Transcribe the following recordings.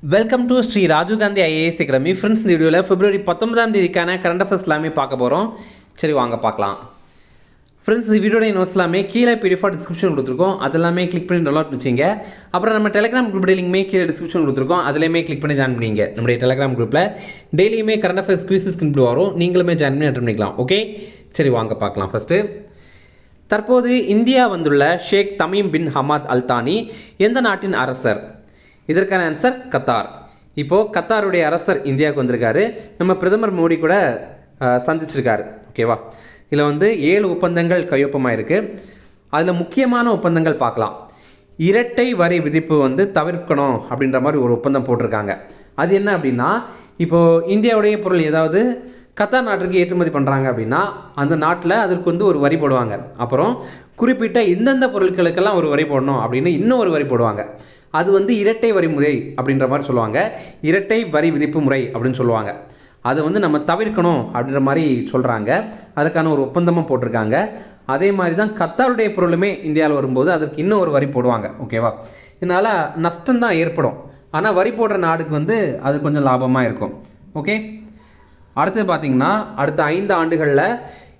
Welcome to Shri Rajiv Gandhi IAS academy. Friends, இந்த வீடியோவில் பிப்ரவரி 19ஆம் தேதிக்கான current affairs எல்லாமே பார்க்க போகிறோம். சரி, வாங்க பார்க்கலாம். ஃப்ரெண்ட்ஸ், இந்த வீடியோட நோட்ஸ் எல்லாமே கீழே பிடிஎஃபாக டிஸ்கிரிப்ஷன் கொடுத்துருக்கோம். அதெல்லாமே கிளிக் பண்ணி டவுன்லோட் பண்ணிச்சிங்க. அப்புறம் நம்ம டெலிகிராம் குரூப் லிங்க்மே கீழே டிஸ்கிரிப்ஷன் கொடுத்துருக்கோம். அதிலேயுமே கிளிக் பண்ணி ஜாயின் பண்ணிங்க. நம்முடைய டெலிகிராம் குரூப்பில் டெய்லியுமே கரண்ட் அஃபேர்ஸ் குவிசஸ் இப்படி வரும். நீங்களுமே ஜாயின் பண்ணி அட்டன் பண்ணிக்கலாம். ஓகே, சரி வாங்க பார்க்கலாம். ஃபஸ்ட்டு, தற்போது இந்தியா வந்துள்ள Sheikh Tamim bin Hamad Al Thani எந்த நாட்டின் அரசர்? இதற்கான ஆன்சர் கத்தார். இப்போது கத்தாருடைய அரசர் இந்தியாவுக்கு வந்திருக்காரு. நம்ம பிரதமர் மோடி கூட சந்திச்சிருக்காரு. ஓகேவா? இதில் வந்து 7 ஒப்பந்தங்கள் கையொப்பமாக இருக்குது. அதில் முக்கியமான ஒப்பந்தங்கள் பார்க்கலாம். இரட்டை வரி விதிப்பு வந்து தவிர்க்கணும் அப்படின்ற மாதிரி ஒரு ஒப்பந்தம் போட்டிருக்காங்க. அது என்ன அப்படின்னா, இப்போது இந்தியாவுடைய பொருள் ஏதாவது கத்தார் நாட்டுக்கு ஏற்றுமதி பண்ணுறாங்க அப்படின்னா அந்த நாட்டில் அதற்கு வந்து ஒரு வரி போடுவாங்க. அப்புறம் குறிப்பிட்ட இந்தந்த பொருட்களுக்கெல்லாம் ஒரு வரி போடணும் அப்படின்னு இன்னும் ஒரு வரி போடுவாங்க. அது வந்து இரட்டை வரி முறை அப்படின்ற மாதிரி சொல்லுவாங்க. இரட்டை வரி விதிப்பு முறை அப்படின்னு சொல்லுவாங்க. அதை வந்து நம்ம தவிர்க்கணும் அப்படின்ற மாதிரி சொல்கிறாங்க. அதுக்கான ஒரு ஒப்பந்தமும் போட்டிருக்காங்க. அதே மாதிரி தான் கத்தாருடைய பொருளுமே இந்தியாவில் வரும்போது அதற்கு இன்னும் ஒரு வரி போடுவாங்க. ஓகேவா? இதனால் நஷ்டம்தான் ஏற்படும். ஆனால் வரி போடுற நாடுக்கு வந்து அது கொஞ்சம் லாபமாக இருக்கும். ஓகே, அடுத்தது பார்த்திங்கன்னா, அடுத்த 5 ஆண்டுகளில்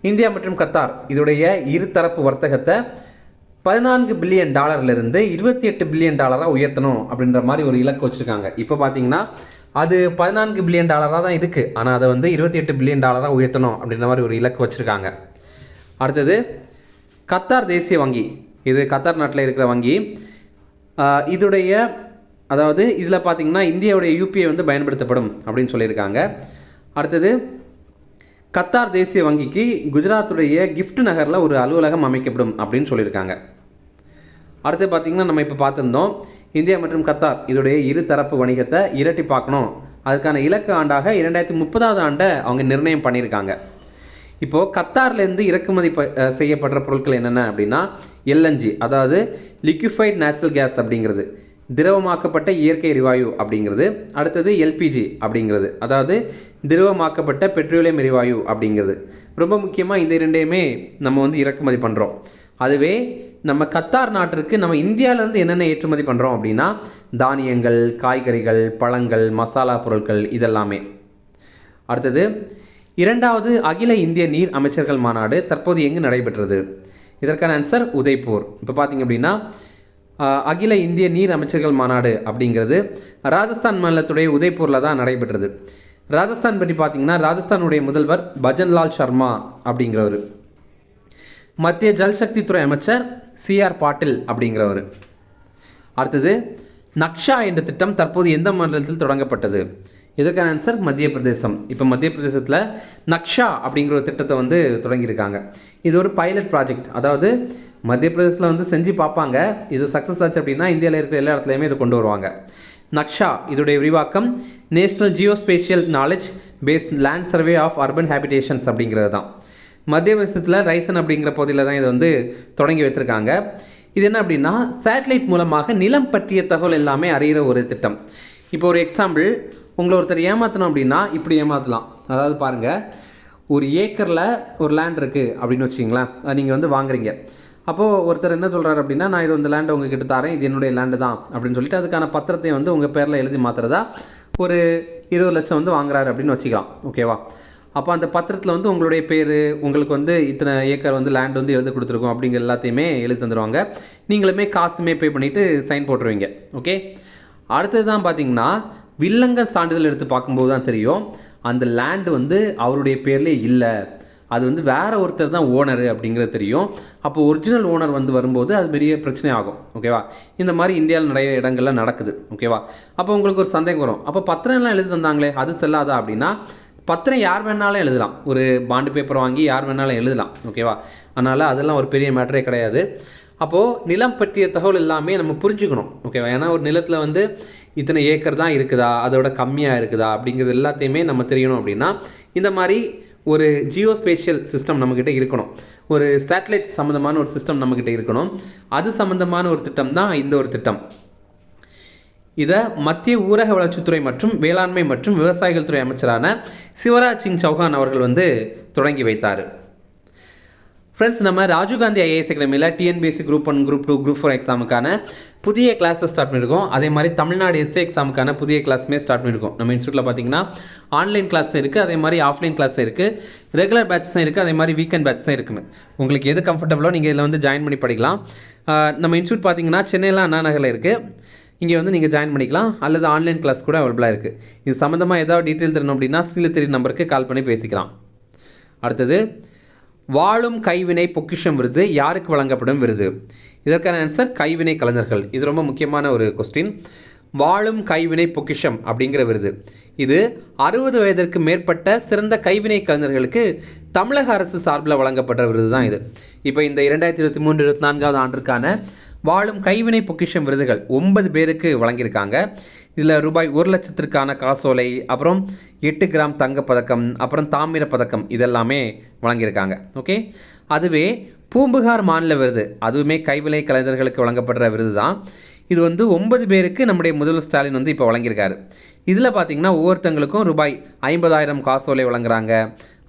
இந்தியா மற்றும் கத்தார் இதோடைய இருதரப்பு வர்த்தகத்தை $14 பில்லியன் 28 பில்லியன் உயர்த்தணும் அப்படின்ற மாதிரி ஒரு இலக்கு வச்சுருக்காங்க. இப்போ பார்த்தீங்கன்னா அது $14 பில்லியன் தான் இருக்குது. ஆனால் அதை வந்து 28 பில்லியன் உயர்த்தணும் அப்படின்ற மாதிரி ஒரு இலக்கு வச்சுருக்காங்க. அடுத்தது, கத்தார் தேசிய வங்கி. இது கத்தார் நாட்டில் இருக்கிற வங்கி. இதோடைய அதாவது இதில் பார்த்தீங்கன்னா இந்தியாவுடைய யூபிஐ வந்து பயன்படுத்தப்படும் அப்படின்னு சொல்லியிருக்காங்க. அடுத்தது, கத்தார் தேசிய வங்கிக்கு குஜராத்துடைய கிஃப்ட் நகரில் ஒரு அலுவலகம் அமைக்கப்படும் அப்படின்னு சொல்லியிருக்காங்க. அடுத்து பார்த்திங்கன்னா, நம்ம இப்போ பார்த்துருந்தோம் இந்தியா மற்றும் கத்தார் இதோடைய இருதரப்பு வணிகத்தை இரட்டிப்பாக்கணும். அதுக்கான இலக்கு ஆண்டாக 2030 ஆண்டை அவங்க நிர்ணயம் பண்ணியிருக்காங்க. இப்போது கத்தார்லேருந்து இறக்குமதி செய்யப்படுற பொருட்கள் என்னென்ன அப்படின்னா, எல்என்ஜி அதாவது லிக்விஃபைட் நேச்சுரல் கேஸ் அப்படிங்கிறது, திரவமாக்கப்பட்ட இயற்கை எரிவாயு அப்படிங்கிறது. அடுத்தது எல்பிஜி அப்படிங்கிறது, அதாவது திரவமாக்கப்பட்ட பெட்ரோலியம் எரிவாயு அப்படிங்கிறது. ரொம்ப முக்கியமாக இந்த 2யுமே நம்ம வந்து இறக்குமதி பண்ணுறோம். அதுவே நம்ம கத்தார் நாட்டிற்கு நம்ம இந்தியாவிலேருந்து என்னென்ன ஏற்றுமதி பண்ணுறோம் அப்படின்னா, தானியங்கள், காய்கறிகள், பழங்கள், மசாலா பொருட்கள் இதெல்லாமே. அடுத்தது, 2வது அகில இந்திய நீர் அமைச்சர்கள் மாநாடு தற்போது எங்கு நடைபெற்றது? இதற்கான ஆன்சர் உதய்பூர். இப்போ பார்த்தீங்க அப்படின்னா, அகில இந்திய நீர் அமைச்சர்கள் மாநாடு அப்படிங்கிறது ராஜஸ்தான் மாநிலத்துடைய உதய்பூரில் தான் நடைபெற்றது. ராஜஸ்தான் பற்றி பார்த்தீங்கன்னா, ராஜஸ்தானுடைய முதல்வர் பஜன்லால் சர்மா அப்படிங்கிறவர். மத்திய ஜல்சக்தி துறை அமைச்சர் CR பாட்டில் அப்படிங்கிறவர். அடுத்தது, நக்ஷா என்ற திட்டம் தற்போது எந்த மாநிலத்தில் தொடங்கப்பட்டது? இதற்கான ஆன்சர் மத்திய பிரதேசம். இப்போ மத்திய பிரதேசத்தில் நக்ஷா அப்படிங்கிற ஒரு திட்டத்தை வந்து தொடங்கியிருக்காங்க. இது ஒரு பைலட் ப்ராஜெக்ட். அதாவது மத்திய பிரதேசத்தில் வந்து செஞ்சு பார்ப்பாங்க. இது சக்ஸஸ் ஆச்சு அப்படின்னா இந்தியாவில் இருக்கிற எல்லா இடத்துலையுமே இதை கொண்டு வருவாங்க. நக்ஷா இதோடைய விரிவாக்கம் national geospatial knowledge based land survey of urban habitations அப்படிங்கிறது தான். மத்திய பிரதேசத்தில் ரைசன் அப்படிங்கிற பகுதியில் தான் இதை வந்து தொடங்கி வைத்திருக்காங்க. இது என்ன அப்படின்னா, சேட்டலைட் மூலமாக நிலம் பற்றிய தகவல் எல்லாமே அறிகிற ஒரு திட்டம். இப்போ ஒரு எக்ஸாம்பிள், உங்களை ஒருத்தர் ஏமாற்றணும் அப்படின்னா இப்படி ஏமாற்றலாம். அதாவது பாருங்கள், ஒரு ஏக்கரில் ஒரு லேண்ட் இருக்குது அப்படின்னு வச்சிங்களேன். அது நீங்கள் வந்து வாங்குறீங்க. அப்போது ஒருத்தர் என்ன சொல்கிறார் அப்படின்னா, நான் இது இந்த லேண்டை உங்ககிட்ட தரேன், இது என்னுடைய லேண்டு தான் அப்படின்னு சொல்லிட்டு அதுக்கான பத்திரத்தை வந்து உங்கள் பேரில் எழுதி மாற்றுறதா ஒரு 20 லட்சம் வந்து வாங்குறாரு அப்படின்னு வச்சுக்கலாம். ஓகேவா? அப்போ அந்த பத்திரத்தில் வந்து உங்களுடைய பேர், உங்களுக்கு வந்து இத்தனை ஏக்கர் வந்து லேண்ட் வந்து எழுதி கொடுத்துருக்கோம் அப்படிங்கிற எல்லாத்தையுமே எழுதி தந்துடுவாங்க. நீங்களுமே காசுமே பே பண்ணிவிட்டு சைன் போட்டுருவீங்க. ஓகே, அடுத்தது தான் பார்த்தீங்கன்னா, வில்லங்க சான்றிதழ் எடுத்து பார்க்கும்போது தான் தெரியும் அந்த லேண்டு வந்து அவருடைய பேர்லேயே இல்லை, அது வந்து வேற ஒருத்தர் தான் ஓனர் அப்படிங்கிறது தெரியும். அப்போ ஒரிஜினல் ஓனர் வந்து வரும்போது அது பெரிய பிரச்சனை ஆகும். ஓகேவா? இந்த மாதிரி இந்தியாவில் நிறைய இடங்கள்ல நடக்குது. ஓகேவா? அப்போ உங்களுக்கு ஒரு சந்தேகம் வரும், அப்போ பத்திரம் எல்லாம் எழுதி தந்தாங்களே அது செல்லாதா அப்படின்னா, பத்திரம் யார் வேணாலும் எழுதலாம். ஒரு பாண்டு பேப்பர் வாங்கி யார் வேணாலும் எழுதலாம். ஓகேவா? அதனால் அதெல்லாம் ஒரு பெரிய மேட்டரே கிடையாது. அப்போது நிலம் பற்றிய தகவல் எல்லாமே நம்ம புரிஞ்சுக்கணும். ஓகேவா? ஏன்னா ஒரு நிலத்தில் வந்து இத்தனை ஏக்கர் தான் இருக்குதா, அதோட கம்மியாக இருக்குதா அப்படிங்கிறது எல்லாத்தையுமே நம்ம தெரியணும். அப்படின்னா இந்த மாதிரி ஒரு ஜியோஸ்பேஷியல் சிஸ்டம் நம்மக்கிட்ட இருக்கணும். ஒரு சேட்டலைட் சம்மந்தமான ஒரு சிஸ்டம் நம்மக்கிட்ட இருக்கணும். அது சம்மந்தமான ஒரு திட்டம் தான் இந்த ஒரு திட்டம். இதை மத்திய ஊரக வளர்ச்சித்துறை மற்றும் வேளாண்மை மற்றும் விவசாயிகள் துறை அமைச்சரான சிவராஜ் சிங் சௌஹான் அவர்கள் வந்து தொடங்கி வைத்தார். ஃப்ரெண்ட்ஸ், நம்ம ராஜீவ்காந்தி ஐஏஎஸ் அகாடமியில் டிஎன்பிஎஸ்சி குரூப் 1, குரூப் 2, குரூப் 4 எக்ஸாமுக்கான புதிய கிளாஸஸ் ஸ்டார்ட் பண்ணியிருக்கோம். அதே மாதிரி தமிழ்நாடு எஸ்ஏ எக்ஸாமுக்கான புதிய கிளாஸுமே ஸ்டார்ட் பண்ணியிருக்கோம். நம்ம இன்ஸ்டியூட்டில் பார்த்தீங்கன்னா ஆன்லைன் கிளாஸ் இருக்குது, அதே மாதிரி ஆஃப்லைன் கிளாஸ் இருக்குது, ரெகுலர் பேட்சஸும் இருக்குது, அதே மாதிரி வீக்கெண்ட் பேட்சஸும் இருக்குங்க. உங்களுக்கு எது கம்ஃபர்டபுளோ நீங்கள் இதில் வந்து ஜாயின் பண்ணி படிக்கலாம். நம்ம இன்ஸ்டியூட் பார்த்தீங்கன்னா சென்னையில் அண்ணா நகரில் இருக்குது. இங்கே வந்து நீங்கள் ஜாயின் பண்ணிக்கலாம், அல்லது ஆன்லைன் கிளாஸ் கூட அவைலபிளாக இருக்குது. இது சம்மந்தமாக ஏதாவது டீட்டெயில் தரணும் அப்படின்னா ஸ்கில் தெரிய நம்பருக்கு கால் பண்ணி பேசிக்கலாம். அடுத்தது, வாழும் கைவினை பொக்கிஷம் விருது யாருக்கு வழங்கப்படும் விருது? இதற்கான ஆன்சர் கைவினை கலைஞர்கள். இது ரொம்ப முக்கியமான ஒரு கொஸ்டின். வாழும் கைவினை பொக்கிஷம் அப்படிங்கிற விருது இது 60 வயதிற்கு மேற்பட்ட சிறந்த கைவினை கலைஞர்களுக்கு தமிழக அரசு சார்பில் வழங்கப்பட்ட விருது தான் இது. இப்போ இந்த 2023-24 ஆண்டிற்கான வாழும் கைவினை பொக்கிஷம் விருதுகள் 9 பேருக்கு வழங்கியிருக்காங்க. இதில் ரூபாய் 1 லட்சத்திற்கான காசோலை, அப்புறம் 8 கிராம் தங்கப்பதக்கம், அப்புறம் தாமிர பதக்கம் இதெல்லாமே வழங்கியிருக்காங்க. ஓகே, அதுவே பூம்புகார் மாநில விருது, அதுவுமே கைவினை கலைஞர்களுக்கு வழங்கப்படுற விருது தான். இது வந்து 9 பேருக்கு நம்முடைய முதல்வர் ஸ்டாலின் வந்து இப்போ வழங்கியிருக்காரு. இதில் பார்த்தீங்கன்னா ஒவ்வொருத்தங்களுக்கும் ரூபாய் 50,000 காசோலை வழங்குறாங்க,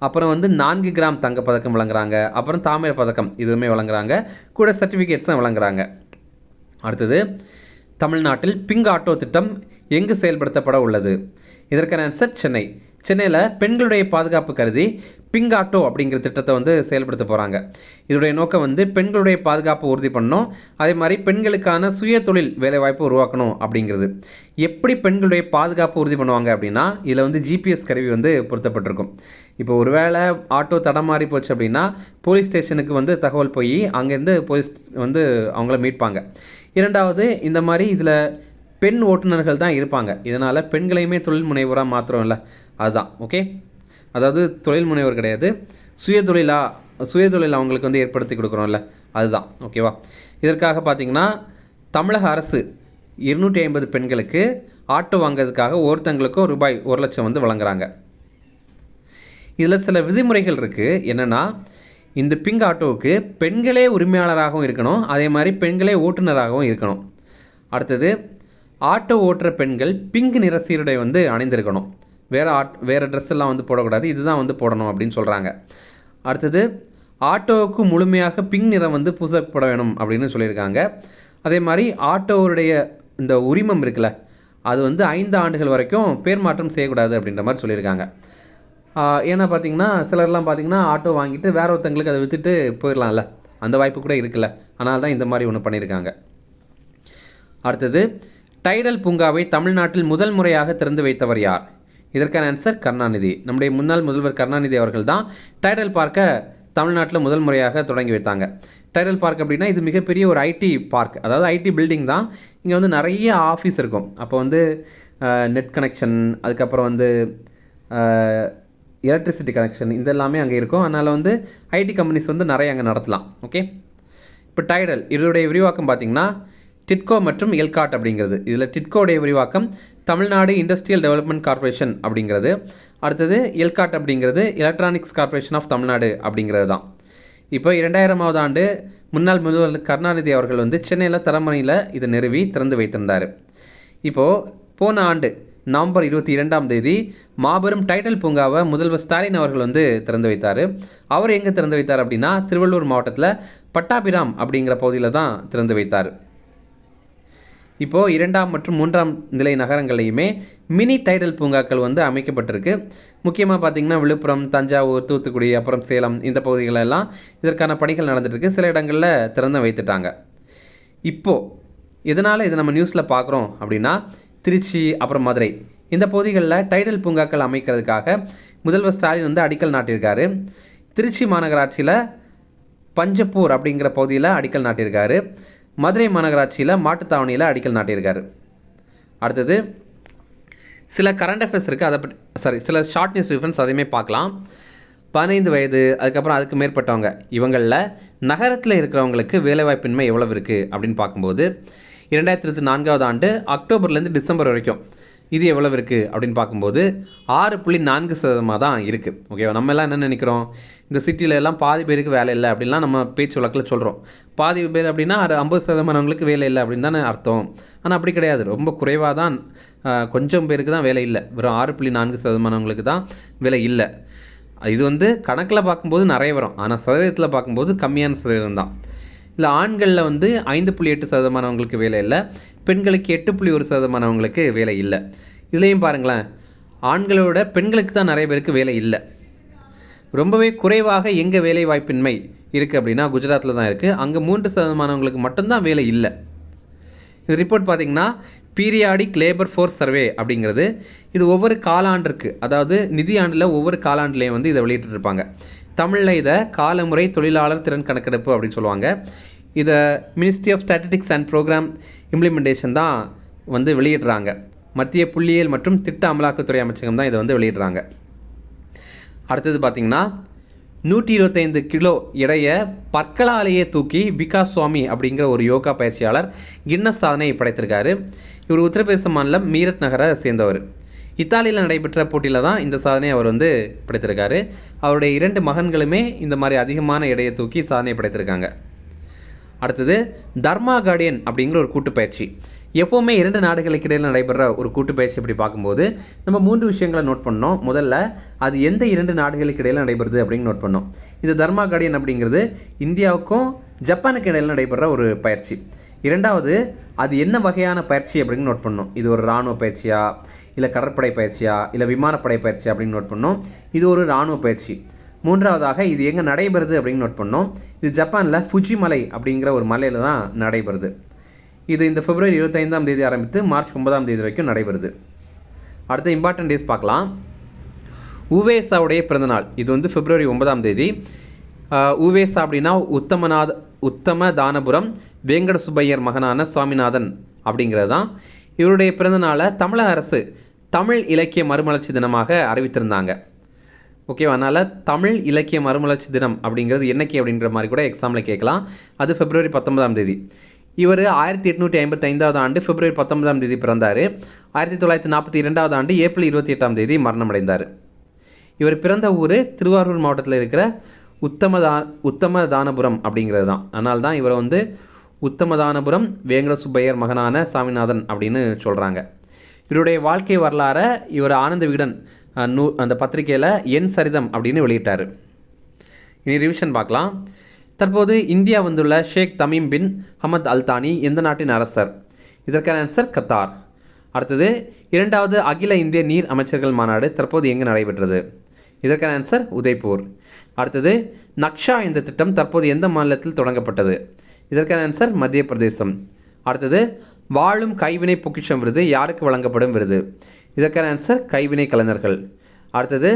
அப்புறம் வந்து 4 கிராம் தங்கப்பதக்கம் வழங்குறாங்க, அப்புறம் தாமிர பதக்கம் இதுவுமே வழங்குறாங்க, கூட சர்டிஃபிகேட்ஸும் வழங்குறாங்க. அடுத்தது, தமிழ்நாட்டில் பிங்க் ஆட்டோ திட்டம் எங்கு செயல்படுத்தப்பட உள்ளது? இதற்கான ஆன்சர் சென்னை. சென்னையில் பெண்களுடைய பாதுகாப்பு கருதி பிங்க் ஆட்டோ அப்படிங்கிற திட்டத்தை வந்து செயல்படுத்த போகிறாங்க. இதோடைய நோக்கம் வந்து பெண்களுடைய பாதுகாப்பு உறுதி பண்ணணும், அதே மாதிரி பெண்களுக்கான சுய தொழில் வேலைவாய்ப்பு உருவாக்கணும் அப்படிங்கிறது. எப்படி பெண்களுடைய பாதுகாப்பு உறுதி பண்ணுவாங்க அப்படின்னா, இதில் வந்து ஜிபிஎஸ் கருவி வந்து பொருத்தப்பட்டிருக்கும். இப்போ ஒரு வேளை ஆட்டோ தடமாறி போச்சு அப்படின்னா போலீஸ் ஸ்டேஷனுக்கு வந்து தகவல் போய் அங்கேருந்து போலீஸ் வந்து அவங்கள மீட்பாங்க. இரண்டாவது, இந்த மாதிரி இதில் பெண் ஓட்டுநர்கள் தான் இருப்பாங்க. இதனால் பெண்களையுமே தொழில் முனைவோராக மாத்திரம் இல்லை, அதுதான். ஓகே, அதாவது தொழில் முனைவர் கிடையாது, சுயதொழில் அவங்களுக்கு வந்து ஏற்படுத்தி கொடுக்குறோம்ல, அதுதான். ஓகேவா? இதற்காக பார்த்தீங்கன்னா தமிழக அரசு 250 பெண்களுக்கு ஆட்டோ வாங்கிறதுக்காக ஒருத்தங்களுக்கும் ரூபாய் 1 லட்சம் வந்து வழங்குறாங்க. இதில் சில விதிமுறைகள் இருக்குது. என்னென்னா, இந்த பிங்க் ஆட்டோவுக்கு பெண்களே உரிமையாளராகவும் இருக்கணும், அதே மாதிரி பெண்களே ஓட்டுநராகவும் இருக்கணும். அடுத்தது, ஆட்டோ ஓட்டுற பெண்கள் பிங்க் நிற சீருடை வந்து அணிந்திருக்கணும், வேறு ட்ரெஸ் எல்லாம் வந்து போடக்கூடாது, இதுதான் வந்து போடணும் அப்படின்னு சொல்கிறாங்க. அடுத்தது, ஆட்டோவுக்கு முழுமையாக பிங்க் நிறம் வந்து பூசப்பட வேணும் அப்படின்னு சொல்லியிருக்காங்க. அதே மாதிரி ஆட்டோவுடைய இந்த உரிமம் இருக்குல்ல, அது வந்து 5 ஆண்டுகள் வரைக்கும் பேர் மாற்றம் செய்யக்கூடாது அப்படின்ற மாதிரி சொல்லியிருக்காங்க. ஏன்னா பார்த்தீங்கன்னா சிலர்லாம் பார்த்தீங்கன்னா ஆட்டோ வாங்கிட்டு வேற ஒருத்தங்களுக்கு அதை விற்றுட்டு போயிடலாம்ல, அந்த வாய்ப்பு கூட இருக்குல்ல, அதனால தான் இந்த மாதிரி ஒன்று பண்ணியிருக்காங்க. அடுத்தது, டைடல் பூங்காவை தமிழ்நாட்டில் முதல் முறையாக திறந்து வைத்தவர் யார்? இதற்கான ஆன்சர் கருணாநிதி. நம்முடைய முன்னாள் முதல்வர் கருணாநிதி அவர்கள் தான் டைடல் பார்க்கை தமிழ்நாட்டில் முதல் முறையாக தொடங்கி வைத்தாங்க. டைடல் பார்க் அப்படின்னா இது மிகப்பெரிய ஒரு ஐடி பார்க், அதாவது ஐடி பில்டிங் தான். இங்கே வந்து நிறைய ஆஃபீஸ் இருக்கும். அப்போ வந்து நெட் கனெக்ஷன், அதுக்கப்புறம் வந்து எலக்ட்ரிசிட்டி கனெக்ஷன் இதெல்லாமே அங்கே இருக்கும். அதனால் வந்து ஐடி கம்பெனிஸ் வந்து நிறைய அங்கே நடத்தலாம். ஓகே, இப்போ டைடல் இதோடைய விரிவாக்கம் பார்த்திங்கன்னா டிட்கோ மற்றும் எல்காட் அப்படிங்கிறது. இதில் டிட்கோடைய விரிவாக்கம் தமிழ்நாடு இண்டஸ்ட்ரியல் டெவலப்மெண்ட் கார்பரேஷன் அப்படிங்கிறது. அடுத்தது எல்காட் அப்படிங்கிறது எலக்ட்ரானிக்ஸ் கார்பரேஷன் ஆஃப் தமிழ்நாடு அப்படிங்கிறது தான். இப்போ 2000ஆவது ஆண்டு முன்னாள் முதல்வர் கருணாநிதி அவர்கள் வந்து சென்னையில் தரமணியில் இதை நிறுவி திறந்து வைத்திருந்தார். இப்போது போன ஆண்டு நவம்பர் 22ஆம் தேதி மாபெரும் டைடல் பூங்காவை முதல்வர் ஸ்டாலின் அவர்கள் வந்து திறந்து வைத்தார். அவர் எங்கே திறந்து வைத்தார் அப்படின்னா திருவள்ளூர் மாவட்டத்தில் பட்டாபிராம் அப்படிங்கிற பகுதியில் தான் திறந்து வைத்தார். இப்போது 2ஆம் மற்றும் 3ஆம் நிலை நகரங்களையுமே மினி டைடல் பூங்காக்கள் வந்து அமைக்கப்பட்டிருக்கு. முக்கியமாக பார்த்திங்கன்னா விழுப்புரம், தஞ்சாவூர், தூத்துக்குடி, அப்புறம் சேலம் இந்த பகுதிகளெல்லாம் இதற்கான பணிகள் நடந்துகிட்ருக்கு. சில இடங்களில் திறந்து வைத்துட்டாங்க. இப்போது எதனால் இதை நம்ம நியூஸில் பார்க்குறோம் அப்படின்னா திருச்சி, அப்புறம் மதுரை இந்த பகுதிகளில் டைடல் பூங்காக்கள் அமைக்கிறதுக்காக முதல்வர் ஸ்டாலின் வந்து அடிக்கல் நாட்டியிருக்காரு. திருச்சி மாநகராட்சியில் பஞ்சப்பூர் அப்படிங்கிற பகுதியில் அடிக்கல் நாட்டியிருக்காரு. மதுரை மாநகராட்சியில் மாட்டுத்தாவணியில் அடிக்கல் நாட்டியிருக்காரு. அடுத்தது, சில கரண்ட் அஃபேர்ஸ் இருக்குது, அதை பற்றி சில ஷார்ட் நியூஸ் டிஃபரன்ஸ் அதையுமே பார்க்கலாம். 15 வயது அதுக்கப்புறம் அதுக்கு மேற்பட்டவங்க இவங்களில் நகரத்தில் இருக்கிறவங்களுக்கு வேலைவாய்ப்பின்மை எவ்வளவு இருக்குது அப்படின்னு பார்க்கும்போது 2024ஆவது ஆண்டு அக்டோபர்லேருந்து டிசம்பர் வரைக்கும் இது எவ்வளவு இருக்குது அப்படின்னு பார்க்கும்போது 6.4% தான் இருக்குது. ஓகேவா? நம்ம எல்லாம் என்ன நினைக்கிறோம், இந்த சிட்டியில் எல்லாம் பாதி பேருக்கு வேலை இல்லை அப்படின்லாம் நம்ம பேச்சு வழக்கில் சொல்கிறோம். பாதி பேர் அப்படின்னா 50% வேலை இல்லை அப்படின்னு தானே அர்த்தம். ஆனால் அப்படி கிடையாது, ரொம்ப குறைவாக தான், கொஞ்சம் பேருக்கு தான் வேலை இல்லை. வெறும் 6.4% தான் வேலை இல்லை. இது வந்து கணக்கில் பார்க்கும்போது நிறைய வரும், ஆனால் சதவீதத்தில் பார்க்கும்போது கம்மியான சதவீதம் தான். இல்லை ஆண்களில் வந்து 5.8% வேலை இல்லை, பெண்களுக்கு 8.1% வேலை இல்லை. இதுலேயும் பாருங்களேன், ஆண்களோட பெண்களுக்கு தான் நிறைய பேருக்கு வேலை இல்லை. ரொம்பவே குறைவாக எங்கே வேலை வாய்ப்பின்மை இருக்குது அப்படின்னா குஜராத்தில் தான் இருக்குது. அங்கே 3% மட்டும்தான் வேலை இல்லை. இந்த ரிப்போர்ட் பார்த்திங்கன்னா பீரியாடிக் லேபர் ஃபோர்ஸ் சர்வே அப்படிங்கிறது, இது ஒவ்வொரு காலாண்டிற்கு, அதாவது நிதி ஆண்டில் ஒவ்வொரு காலாண்டுலேயும் வந்து இதை வெளியிட்டிருப்பாங்க. தமிழில் இதை காலமுறை தொழிலாளர் திறன் கணக்கெடுப்பு அப்படின்னு சொல்லுவாங்க. இதை ministry of statistics and programme implementation தான் வந்து வெளியிடுறாங்க. மத்திய புள்ளியியல் மற்றும் திட்ட அமலாக்கத்துறை அமைச்சகம் தான் இதை வந்து வெளியிடுறாங்க. அடுத்தது பார்த்திங்கன்னா 125 கிலோ எடைய பற்களாலேயே தூக்கி விகாஸ் சுவாமி அப்படிங்கிற ஒரு யோகா பயிற்சியாளர் கின்னஸ் சாதனை படைத்திருக்காரு. இவர் உத்தரப்பிரதேச மாநிலம் மீரட் நகரை சேர்ந்தவர். இத்தாலியில் நடைபெற்ற போட்டியில் தான் இந்த சாதனையை அவர் வந்து படைத்திருக்காரு. அவருடைய 2 மகன்களுமே இந்த மாதிரி அதிகமான எடையை தூக்கி சாதனை படைத்திருக்காங்க. அடுத்தது தர்மா கார்டியன் அப்படிங்கிற ஒரு கூட்டுப்பயிற்சி. எப்போவுமே 2 நாடுகளுக்கு இடையில் நடைபெற ஒரு கூட்டுப்பயிற்சி இப்படி பார்க்கும்போது நம்ம 3 விஷயங்களை நோட் பண்ணோம். முதல்ல அது எந்த 2 நாடுகளுக்கு இடையில் நடைபெறுது அப்படின்னு நோட் பண்ணோம். இந்த தர்மா கார்டியன் அப்படிங்கிறது இந்தியாவுக்கும் ஜப்பானுக்கு இடையில் நடைபெற ஒரு பயிற்சி. இரண்டாவது, அது என்ன வகையான பயிற்சி அப்படின்னு நோட் பண்ணோம். இது ஒரு இராணுவ பயிற்சியா, இல்லை கடற்படை பயிற்சியா, இல்லை விமானப்படை பயிற்சியா அப்படின்னு நோட் பண்ணோம். இது ஒரு இராணுவ பயிற்சி. மூன்றாவதாக இது எங்கே நடைபெறுது அப்படின்னு நோட் பண்ணோம். இது ஜப்பானில் ஃபுஜி மலை அப்படிங்கிற ஒரு மலையில் தான் நடைபெறுது. இது இந்த பிப்ரவரி 25ஆம் தேதி ஆரம்பித்து மார்ச் 9ஆம் தேதி வரைக்கும் நடைபெறுது. அடுத்த இம்பார்ட்டன்ட் டேஸ் பார்க்கலாம். உவேசாவுடைய பிறந்தநாள் இது வந்து பிப்ரவரி 9ஆம் தேதி. உவேசா அப்படின்னா உத்தமதானபுரம் வேங்கட சுப்பையர் மகனான சுவாமிநாதன் அப்படிங்கிறது தான். இவருடைய பிறந்தநாளை தமிழக அரசு தமிழ் இலக்கிய மறுமலர்ச்சி தினமாக அறிவித்திருந்தாங்க. ஓகேவா? அதனால் தமிழ் இலக்கிய மறுமலர்ச்சி தினம் அப்படிங்கிறது என்னைக்கு அப்படின்ற மாதிரி கூட எக்ஸாமில் கேட்கலாம். அது பிப்ரவரி 19ஆம் தேதி. இவர் 1855ஆவது ஆண்டு பிப்ரவரி 19ஆம் தேதி பிறந்தார். 1942ஆவது ஆண்டு ஏப்ரல் 28ஆம் தேதி மரணமடைந்தார். இவர் பிறந்த ஊர் திருவாரூர் மாவட்டத்தில் இருக்கிற உத்தமதானபுரம் அப்படிங்கிறது தான். அதனால தான் இவரை வந்து உத்தமதானபுரம் வேங்கட சுப்பையர் மகனான சாமிநாதன் அப்படின்னு சொல்கிறாங்க. இவருடைய வாழ்க்கை வரலாறை இவர் ஆனந்த விகடன் அந்த பத்திரிகையில் என் சரிதம் அப்படின்னு வெளியிட்டார். இனி ரிவிஷன் பார்க்கலாம். தற்போது இந்தியா வந்துள்ள Sheikh Tamim bin Hamad Al Thani எந்த நாட்டின் அரசர்? இதற்கான ஆன்சர் கத்தார். அடுத்தது 2வது அகில இந்திய நீர் அமைச்சர்கள் மாநாடு தற்போது எங்கு நடைபெற்றது? இதற்கான ஆன்சர் உதய்பூர். அடுத்தது நக்ஷா இந்த திட்டம் தற்போது எந்த மாநிலத்தில் தொடங்கப்பட்டது? இதற்கான ஆன்சர் மத்திய பிரதேசம். அடுத்தது வாழும் கைவினை பொக்கிஷம் விருது யாருக்கு வழங்கப்படும் விருது? இதற்கான ஆன்சர் கைவினை கலைஞர்கள். அடுத்தது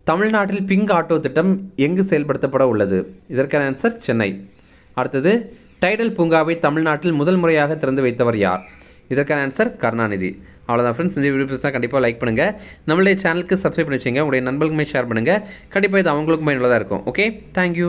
தமிழ்நாட்டில் பிங்க் ஆட்டோ திட்டம் எங்கு செயல்படுத்தப்பட உள்ளது? இதற்கான ஆன்சர் சென்னை. அடுத்தது டைடல் பூங்காவை தமிழ்நாட்டில் முதல் முறையாக திறந்து வைத்தவர் யார்? இதற்கான ஆன்சர் கருணாநிதி. அவ்வளோதான் ஃப்ரெண்ட்ஸ். இந்த வீடியோ பிடிச்சா கண்டிப்பாக லைக் பண்ணுங்கள். நம்மளுடைய சேனலுக்கு சப்ஸ்கிரைப் பண்ணி வச்சுங்க. உங்களுடைய நண்பர்களுமே ஷேர் பண்ணுங்கள். கண்டிப்பாக இது அவங்களுக்கும் பயனுள்ளதாக இருக்கும். Okay, thank you.